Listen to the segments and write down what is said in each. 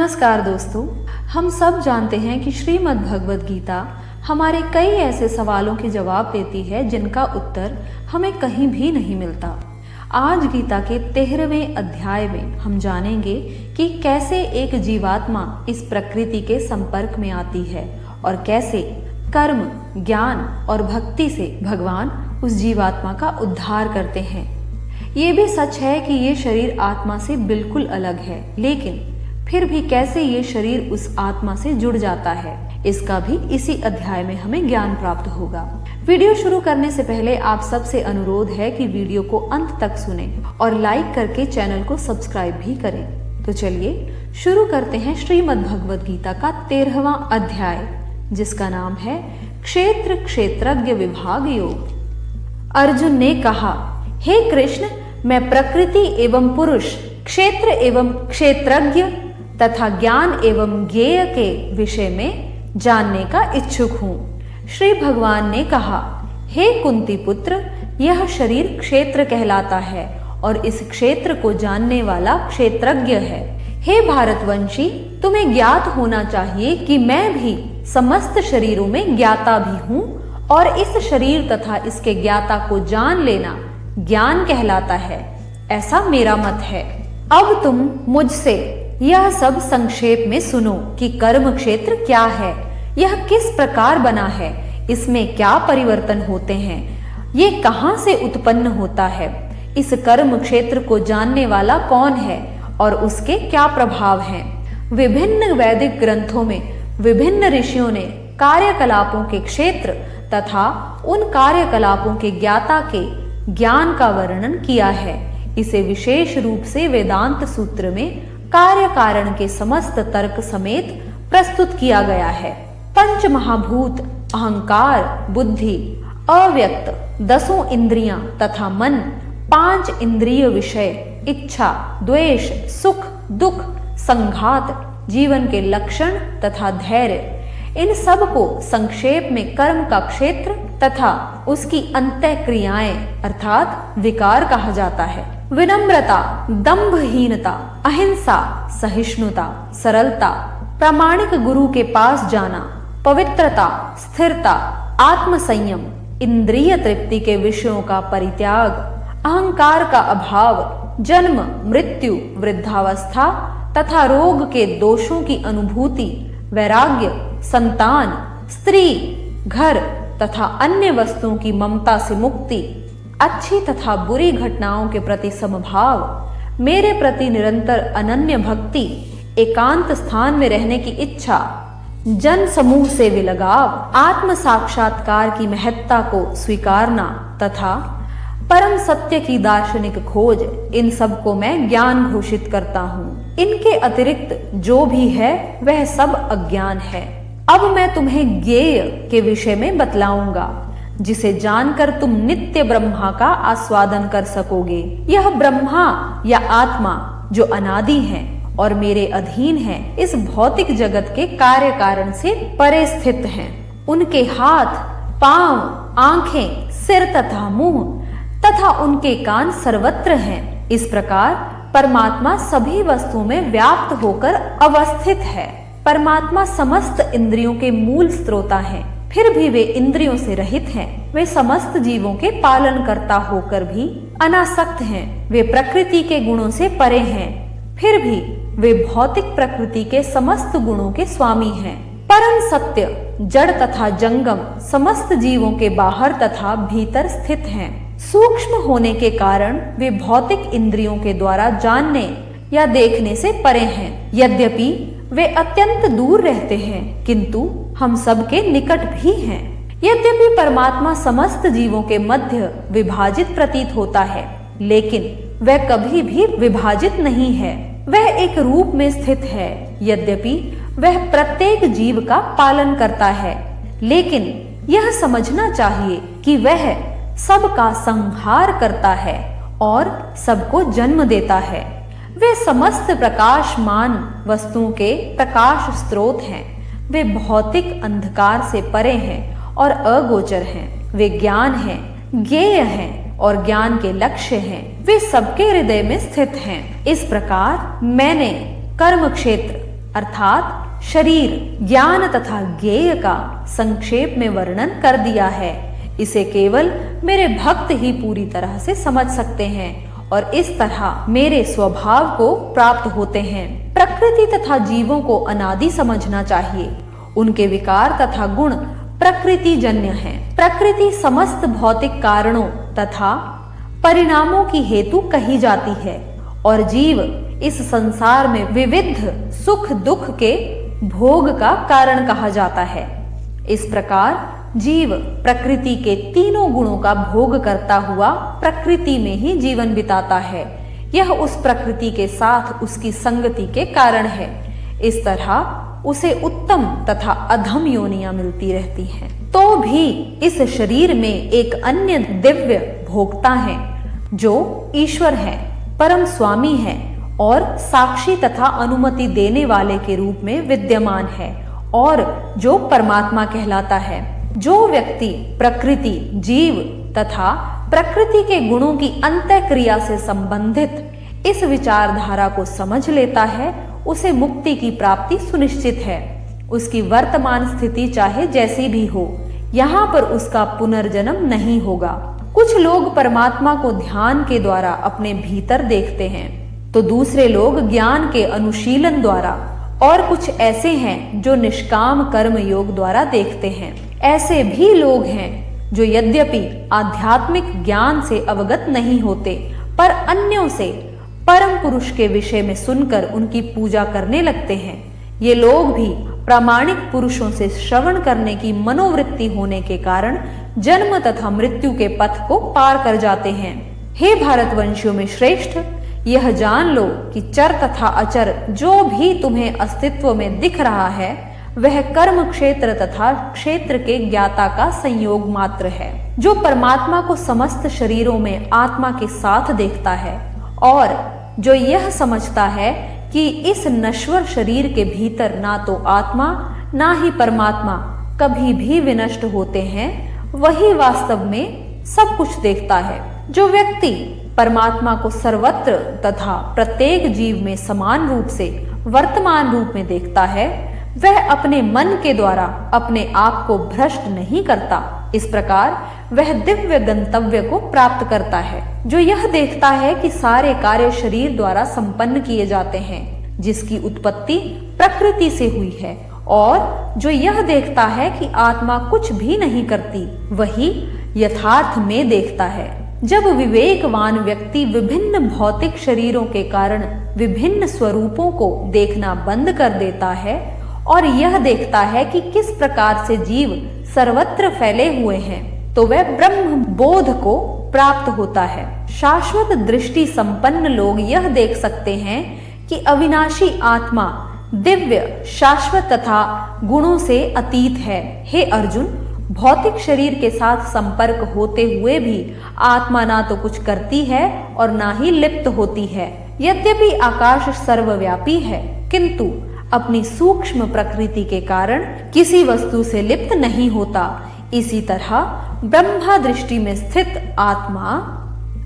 नमस्कार दोस्तों, हम सब जानते हैं कि श्रीमद् भगवद गीता हमारे कई ऐसे सवालों के जवाब देती है जिनका उत्तर हमें कहीं भी नहीं मिलता। आज गीता के 13वें अध्याय में हम जानेंगे कि कैसे एक जीवात्मा इस प्रकृति के संपर्क में आती है और कैसे कर्म, ज्ञान और भक्ति से भगवान उस जीवात्मा का उद्धार करते हैं। ये भी सच है कि ये शरीर आत्मा से बिल्कुल अलग है, लेकिन फिर भी कैसे ये शरीर उस आत्मा से जुड़ जाता है, इसका भी इसी अध्याय में हमें ज्ञान प्राप्त होगा। वीडियो शुरू करने से पहले आप सबसे अनुरोध है कि वीडियो को अंत तक सुनें और लाइक करके चैनल को सब्सक्राइब भी करें। तो चलिए शुरू करते हैं श्रीमद् भगवद गीता का 13वां अध्याय, जिसका नाम है क्षेत्र क्षेत्रज्ञ विभाग योग। अर्जुन ने कहा, हे कृष्ण, मैं प्रकृति एवं पुरुष, क्षेत्र एवं क्षेत्रज्ञ तथा ज्ञान एवं ज्ञेय के विषय में जानने का इच्छुक हूँ। श्री भगवान ने कहा, हे कुंती पुत्र, यह शरीर क्षेत्र कहलाता है और इस क्षेत्र को जानने वाला क्षेत्रज्ञ है। हे भारतवंशी, तुम्हें ज्ञात होना चाहिए कि मैं भी समस्त शरीरों में ज्ञाता भी हूँ और इस शरीर तथा इसके ज्ञाता को जान लेना ज्ञान कहलाता है, ऐसा मेरा मत है। अब तुम मुझसे यह सब संक्षेप में सुनो कि कर्म क्षेत्र क्या है, यह किस प्रकार बना है, इसमें क्या परिवर्तन होते हैं, ये कहाँ से उत्पन्न होता है, इस कर्म क्षेत्र को जानने वाला कौन है और उसके क्या प्रभाव हैं। विभिन्न वैदिक ग्रंथों में विभिन्न ऋषियों ने कार्यकलापों के क्षेत्र तथा उन कार्यकलापों के ज्ञाता के ज्ञान का वर्णन किया है। इसे विशेष रूप से वेदांत सूत्र में कार्य कारण के समस्त तर्क समेत प्रस्तुत किया गया है। पंच महाभूत, अहंकार, बुद्धि, अव्यक्त, 10 इंद्रियां तथा मन, 5 इंद्रिय विषय, इच्छा, द्वेष, सुख, दुख, संघात, जीवन के लक्षण तथा धैर्य, इन सब को संक्षेप में कर्म का क्षेत्र तथा उसकी अंतः क्रियाएं अर्थात विकार कहा जाता है। विनम्रता, दंभहीनता, अहिंसा, सहिष्णुता, सरलता, प्रामाणिक गुरु के पास जाना, पवित्रता, स्थिरता, आत्मसंयम, इंद्रिय तृप्ति के विषयों का परित्याग, अहंकार का अभाव, जन्म, मृत्यु, वृद्धावस्था तथा रोग के दोषों की अनुभूति, वैराग्य, संतान, स्त्री, घर तथा अन्य वस्तुओं की ममता से मुक्ति, अच्छी तथा बुरी घटनाओं के प्रति समभाव, मेरे प्रति निरंतर अनन्य भक्ति, एकांत स्थान में रहने की इच्छा, जन समूह से विलगाव, आत्म साक्षात्कार की महत्ता को स्वीकारना तथा परम सत्य की दार्शनिक खोज, इन सब को मैं ज्ञान घोषित करता हूँ। इनके अतिरिक्त जो भी है वह सब अज्ञान है। अब मैं तुम्हें ज्ञेय के विषय में बतलाऊंगा, जिसे जानकर तुम नित्य ब्रह्मा का आस्वादन कर सकोगे। यह ब्रह्मा या आत्मा जो अनादि है और मेरे अधीन है, इस भौतिक जगत के कार्य कारण से परे स्थित हैं। उनके हाथ, पांव, आंखें, सिर तथा मुंह तथा उनके कान सर्वत्र हैं। इस प्रकार परमात्मा सभी वस्तुओं में व्याप्त होकर अवस्थित है। परमात्मा समस्त इंद्रियों के मूल स्रोता हैं, फिर भी वे इंद्रियों से रहित हैं। वे समस्त जीवों के पालन करता होकर भी अनासक्त हैं। वे प्रकृति के गुणों से परे हैं, फिर भी वे भौतिक प्रकृति के समस्त गुणों के स्वामी हैं। परम सत्य जड़ तथा जंगम समस्त जीवों के बाहर तथा भीतर स्थित हैं। सूक्ष्म होने के कारण वे भौतिक इंद्रियों के द्वारा जानने या देखने से परे हैं। यद्यपि वे अत्यंत दूर रहते हैं, किंतु हम सबके निकट भी हैं। यद्यपि परमात्मा समस्त जीवों के मध्य विभाजित प्रतीत होता है, लेकिन वह कभी भी विभाजित नहीं है। वह एक रूप में स्थित है। यद्यपि वह प्रत्येक जीव का पालन करता है, लेकिन यह समझना चाहिए कि वह सबका संहार करता है और सबको जन्म देता है। वे समस्त प्रकाशमान वस्तुओं के प्रकाश स्रोत हैं। वे भौतिक अंधकार से परे हैं और अगोचर हैं। वे ज्ञान हैं, ज्ञेय हैं और ज्ञान के लक्ष्य हैं। वे सबके हृदय में स्थित हैं। इस प्रकार मैंने कर्म क्षेत्र, अर्थात शरीर, ज्ञान तथा ज्ञेय का संक्षेप में वर्णन कर दिया है। इसे केवल मेरे भक्त ही पूरी तरह से समझ सकते हैं और इस तरह मेरे स्वभाव को प्राप्त होते हैं। प्रकृति तथा जीवों को अनादि समझना चाहिए। उनके विकार तथा गुण प्रकृति जन्य हैं। प्रकृति समस्त भौतिक कारणों तथा परिणामों की हेतु कही जाती है और जीव इस संसार में विविध सुख दुख के भोग का कारण कहा जाता है। इस प्रकार जीव प्रकृति के तीनों गुणों का भोग करता हुआ प्रकृति में ही जीवन बिताता है। यह उस प्रकृति के साथ उसकी संगति के कारण है। इस तरह उसे उत्तम तथा अधम योनियां मिलती रहती हैं। तो भी इस शरीर में एक अन्य दिव्य भोक्ता है जो ईश्वर है, परम स्वामी है और साक्षी तथा अनुमति देने वाले के रूप में विद्यमान है और जो परमात्मा कहलाता है। जो व्यक्ति प्रकृति, जीव तथा प्रकृति के गुणों की अंतःक्रिया से संबंधित इस विचारधारा को समझ लेता है, उसे मुक्ति की प्राप्ति सुनिश्चित है। उसकी वर्तमान स्थिति चाहे जैसी भी हो, यहाँ पर उसका पुनर्जन्म नहीं होगा। कुछ लोग परमात्मा को ध्यान के द्वारा अपने भीतर देखते हैं, तो दूसरे लोग ज्ञान के अनुशीलन द्वारा, और कुछ ऐसे हैं जो निष्काम कर्म योग द्वारा देखते हैं। ऐसे भी लोग हैं जो यद्यपि आध्यात्मिक ज्ञान से अवगत नहीं होते, पर अन्यों से परम पुरुष के विषय में सुनकर उनकी पूजा करने लगते हैं। ये लोग भी प्रामाणिक पुरुषों से श्रवण करने की मनोवृत्ति होने के कारण जन्म तथा मृत्यु के पथ को पार कर जाते हैं। हे भारतवंशियों में श्रेष्ठ, यह जान लो कि चर तथा अचर जो भी तुम्हें अस्तित्व में दिख रहा है, वह कर्म क्षेत्र तथा क्षेत्र के ज्ञाता का संयोग मात्र है। जो परमात्मा को समस्त शरीरों में आत्मा के साथ देखता है और जो यह समझता है कि इस नश्वर शरीर के भीतर ना तो आत्मा ना ही परमात्मा कभी भी विनष्ट होते हैं, वही वास्तव में सब कुछ देखता है। जो व्यक्ति परमात्मा को सर्वत्र तथा प्रत्येक जीव में समान रूप से वर्तमान रूप में देखता है, वह अपने मन के द्वारा अपने आप को भ्रष्ट नहीं करता। इस प्रकार वह दिव्य गंतव्य को प्राप्त करता है। जो यह देखता है कि सारे कार्य शरीर द्वारा संपन्न किए जाते हैं, जिसकी उत्पत्ति प्रकृति से हुई है, और जो यह देखता है कि आत्मा कुछ भी नहीं करती, वही यथार्थ में देखता है। जब विवेकवान व्यक्ति विभिन्न भौतिक शरीरों के कारण विभिन्न स्वरूपों को देखना बंद कर देता है और यह देखता है कि किस प्रकार से जीव सर्वत्र फैले हुए हैं, तो वह ब्रह्म बोध को प्राप्त होता है। शाश्वत दृष्टि संपन्न लोग यह देख सकते हैं कि अविनाशी आत्मा दिव्य, शाश्वत तथा गुणों से अतीत है। हे अर्जुन, भौतिक शरीर के साथ संपर्क होते हुए भी आत्मा ना तो कुछ करती है और ना ही लिप्त होती है। यद्यपि आकाश सर्वव्यापी है, किंतु अपनी सूक्ष्म प्रकृति के कारण किसी वस्तु से लिप्त नहीं होता। इसी तरह ब्रह्मा दृष्टि में स्थित आत्मा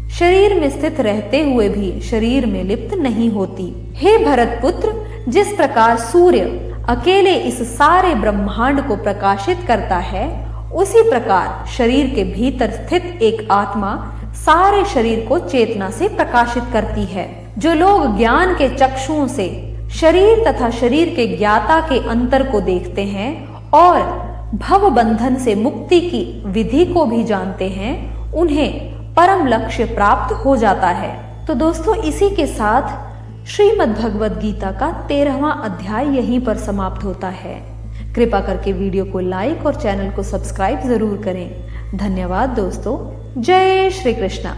शरीर में स्थित रहते हुए भी शरीर में लिप्त नहीं होती। हे भरतपुत्र, जिस प्रकार सूर्य अकेले इस सारे ब्रह्मांड को प्रकाशित करता है, उसी प्रकार शरीर के भीतर स्थित एक आत्मा सारे शरीर को चेतना से प्रकाशित करती है। जो लोग ज्ञान के चक्षुओं से शरीर तथा शरीर के ज्ञाता के अंतर को देखते हैं और भव बंधन से मुक्ति की विधि को भी जानते हैं, उन्हें परम लक्ष्य प्राप्त हो जाता है। तो दोस्तों, इसी के साथ श्रीमद् भगवद गीता का 13वां अध्याय यहीं पर समाप्त होता है। कृपा करके वीडियो को लाइक और चैनल को सब्सक्राइब जरूर करें। धन्यवाद दोस्तों। जय श्री कृष्णा।